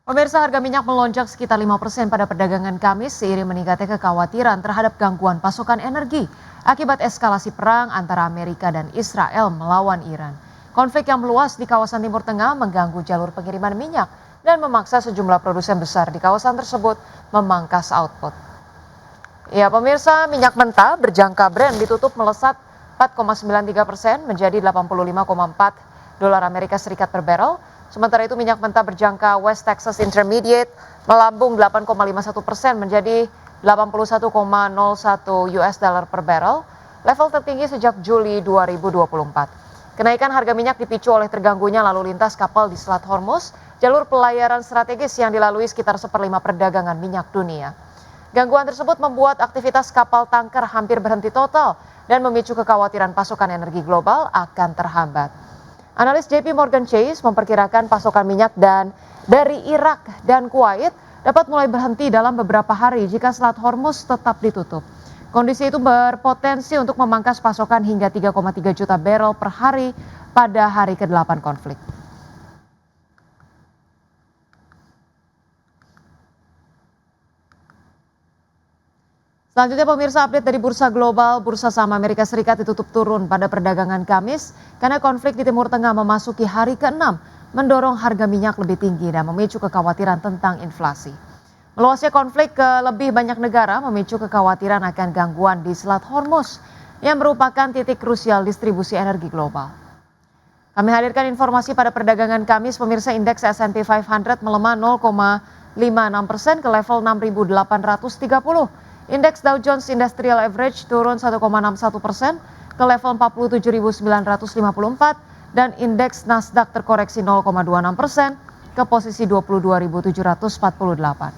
Pemirsa, harga minyak melonjak sekitar 5% pada perdagangan Kamis seiring meningkatnya kekhawatiran terhadap gangguan pasokan energi akibat eskalasi perang antara Amerika dan Israel melawan Iran. Konflik yang meluas di kawasan Timur Tengah mengganggu jalur pengiriman minyak dan memaksa sejumlah produsen besar di kawasan tersebut memangkas output. Ya, pemirsa, minyak mentah berjangka Brent ditutup melesat 4,93% menjadi 85,4 dolar Amerika Serikat per barrel. Sementara itu minyak mentah berjangka West Texas Intermediate melambung 8,51% menjadi 81,01 US dollar per barrel, level tertinggi sejak Juli 2024. Kenaikan harga minyak dipicu oleh terganggunya lalu lintas kapal di Selat Hormuz, jalur pelayaran strategis yang dilalui sekitar 1/5 perdagangan minyak dunia. Gangguan tersebut membuat aktivitas kapal tanker hampir berhenti total dan memicu kekhawatiran pasokan energi global akan terhambat. Analis JP Morgan Chase memperkirakan pasokan minyak dari Irak dan Kuwait dapat mulai berhenti dalam beberapa hari jika Selat Hormuz tetap ditutup. Kondisi itu berpotensi untuk memangkas pasokan hingga 3,3 juta barrel per hari pada hari ke-8 konflik. Selanjutnya pemirsa, update dari bursa global. Bursa saham Amerika Serikat ditutup turun pada perdagangan Kamis karena konflik di Timur Tengah memasuki hari ke-6 mendorong harga minyak lebih tinggi dan memicu kekhawatiran tentang inflasi. Meluasnya konflik ke lebih banyak negara memicu kekhawatiran akan gangguan di Selat Hormuz yang merupakan titik krusial distribusi energi global. Kami hadirkan informasi pada perdagangan Kamis, pemirsa, indeks S&P 500 melemah 0,56% ke level 6.830. Indeks Dow Jones Industrial Average turun 1,61% ke level 47.954 dan indeks Nasdaq terkoreksi 0,26% ke posisi 22.748.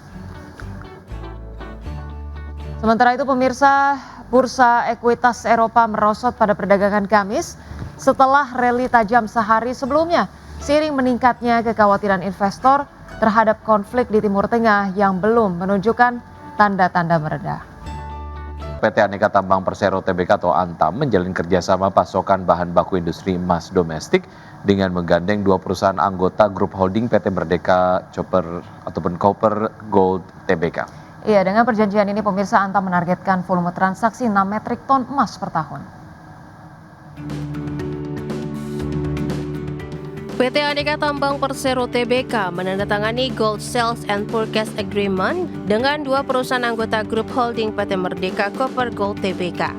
Sementara itu pemirsa, bursa ekuitas Eropa merosot pada perdagangan Kamis setelah rally tajam sehari sebelumnya seiring meningkatnya kekhawatiran investor terhadap konflik di Timur Tengah yang belum menunjukkan tanda-tanda mereda. PT Aneka Tambang Persero Tbk atau Antam menjalin kerjasama pasokan bahan baku industri emas domestik dengan menggandeng dua perusahaan anggota grup holding PT Merdeka Copper Gold Tbk. Iya, dengan perjanjian ini pemirsa, Antam menargetkan volume transaksi 6 metrik ton emas per tahun. PT Aneka Tambang Persero Tbk menandatangani Gold Sales and Purchase Agreement dengan dua perusahaan anggota grup holding PT Merdeka Copper Gold Tbk.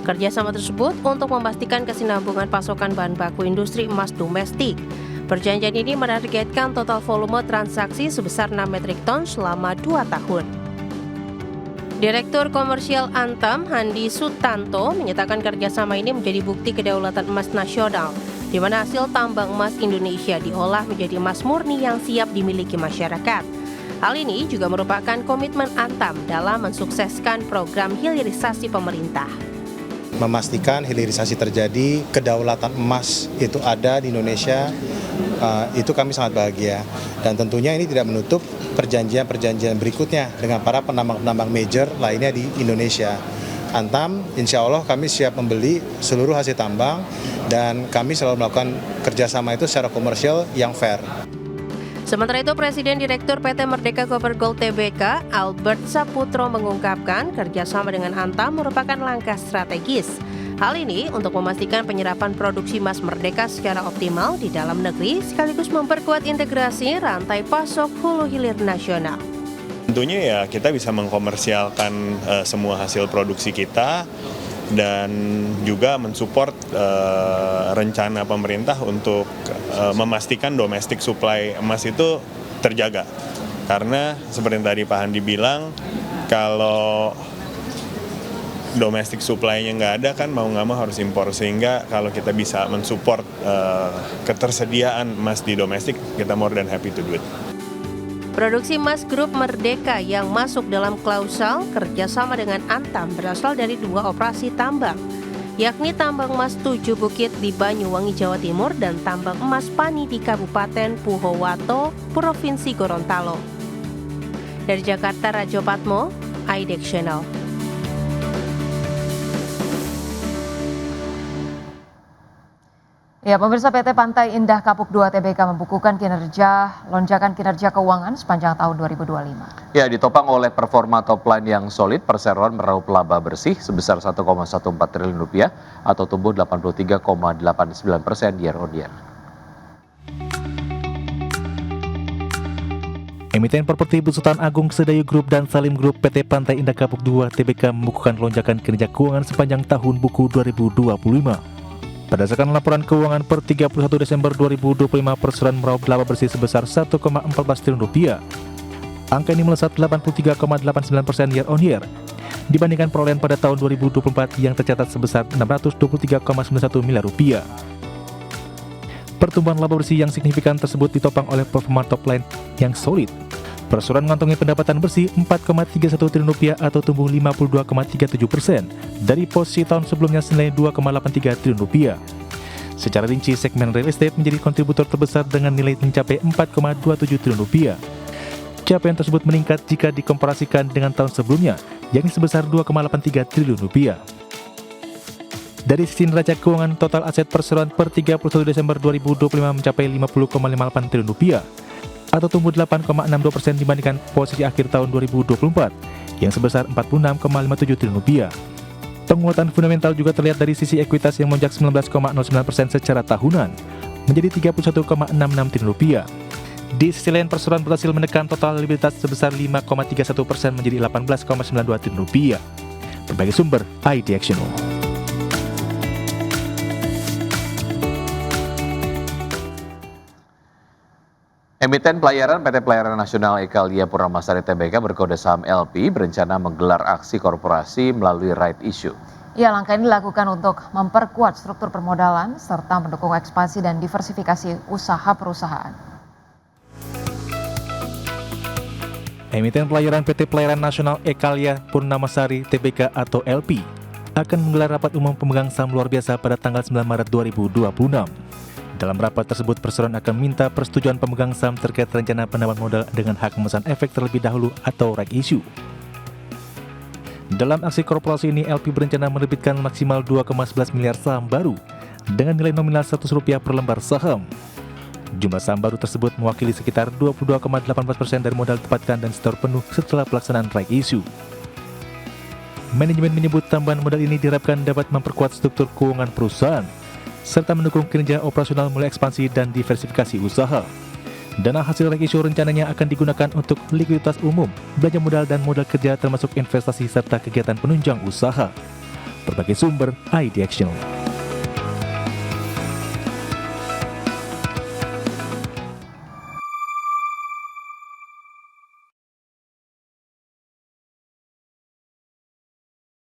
Kerjasama tersebut untuk memastikan kesinambungan pasokan bahan baku industri emas domestik. Perjanjian ini menargetkan total volume transaksi sebesar 6 metrik ton selama 2 tahun. Direktur Komersial Antam, Handi Sutanto, menyatakan kerjasama ini menjadi bukti kedaulatan emas nasional, di mana hasil tambang emas Indonesia diolah menjadi emas murni yang siap dimiliki masyarakat. Hal ini juga merupakan komitmen Antam dalam mensukseskan program hilirisasi pemerintah. Memastikan hilirisasi terjadi, kedaulatan emas itu ada di Indonesia, itu kami sangat bahagia. Dan tentunya ini tidak menutup perjanjian-perjanjian berikutnya dengan para penambang-penambang major lainnya di Indonesia. Antam, insya Allah kami siap membeli seluruh hasil tambang dan kami selalu melakukan kerjasama itu secara komersial yang fair. Sementara itu, Presiden Direktur PT Merdeka Copper Gold Tbk, Albert Saputro, mengungkapkan kerjasama dengan Antam merupakan langkah strategis. Hal ini untuk memastikan penyerapan produksi emas Merdeka secara optimal di dalam negeri sekaligus memperkuat integrasi rantai pasok hulu hilir nasional. Tentunya ya kita bisa mengkomersialkan semua hasil produksi kita dan juga mensupport rencana pemerintah untuk memastikan domestic supply emas itu terjaga. Karena seperti tadi Pak Handi bilang, kalau domestic supply-nya nggak ada kan mau nggak mau harus impor, sehingga kalau kita bisa mensupport ketersediaan emas di domestik, kita more than happy to do it. Produksi emas grup Merdeka yang masuk dalam klausal kerjasama dengan Antam berasal dari dua operasi tambang, yakni tambang emas 7 Bukit di Banyuwangi, Jawa Timur dan tambang emas Pani di Kabupaten Puhowato, Provinsi Gorontalo. Dari Jakarta, Rajo Patmo, IDX Channel. Ya, pemirsa, PT Pantai Indah Kapuk 2 Tbk membukukan lonjakan kinerja keuangan sepanjang tahun 2025. Ya, ditopang oleh performa top line yang solid, perseroan meraup laba bersih sebesar 1,14 triliun rupiah atau tumbuh 83,89% year on year. Emiten properti Besutan Agung Sedayu Group dan Salim Group PT Pantai Indah Kapuk 2 Tbk membukukan lonjakan kinerja keuangan sepanjang tahun buku 2025. Berdasarkan laporan keuangan per 31 Desember 2025, perseroan meraup laba bersih sebesar 1,14 triliun rupiah. Angka ini melesat 83,89% year on year dibandingkan perolehan pada tahun 2024 yang tercatat sebesar 623,91 miliar rupiah. Pertumbuhan laba bersih yang signifikan tersebut ditopang oleh performa top line yang solid. Perseroan mengantongi pendapatan bersih 4,31 triliun rupiah atau tumbuh 52,37% dari posisi tahun sebelumnya senilai 2,83 triliun rupiah. Secara rinci, segmen real estate menjadi kontributor terbesar dengan nilai mencapai 4,27 triliun rupiah. Capaian tersebut meningkat jika dikomparasikan dengan tahun sebelumnya, yakni sebesar 2,83 triliun rupiah. Dari sisi neraca keuangan, total aset perseroan per 31 Desember 2025 mencapai 50,58 triliun rupiah atau tumbuh 8,62% dibandingkan posisi akhir tahun 2024 yang sebesar 46,57 triliun rupiah. Penguatan fundamental juga terlihat dari sisi ekuitas yang melonjak 19,09% secara tahunan menjadi 31,66 triliun rupiah. Di sisi lain, perseroan berhasil menekan total likuiditas sebesar 5,31% menjadi 18,92 triliun rupiah. Berbagai sumber, ID Action. Emiten pelayaran PT Pelayaran Nasional Ekalia Purnamasari Tbk berkode saham LP berencana menggelar aksi korporasi melalui right issue. Ya, langkah ini dilakukan untuk memperkuat struktur permodalan serta mendukung ekspansi dan diversifikasi usaha perusahaan. Emiten pelayaran PT Pelayaran Nasional Ekalia Purnamasari Tbk atau LP akan menggelar rapat umum pemegang saham luar biasa pada tanggal 9 Maret 2026. Dalam rapat tersebut, perseroan akan minta persetujuan pemegang saham terkait rencana penambahan modal dengan hak memesan efek terlebih dahulu atau right issue. Dalam aksi korporasi ini, LP berencana menerbitkan maksimal 2,11 miliar saham baru dengan nilai nominal Rp100 per lembar saham. Jumlah saham baru tersebut mewakili sekitar 22,18% dari modal dapatkan dan setor penuh setelah pelaksanaan right issue. Manajemen menyebut tambahan modal ini diharapkan dapat memperkuat struktur keuangan perusahaan serta mendukung kinerja operasional mulai ekspansi dan diversifikasi usaha. Dana hasil right issue rencananya akan digunakan untuk likuiditas umum, belanja modal dan modal kerja termasuk investasi serta kegiatan penunjang usaha. Berbagai sumber, ID Action.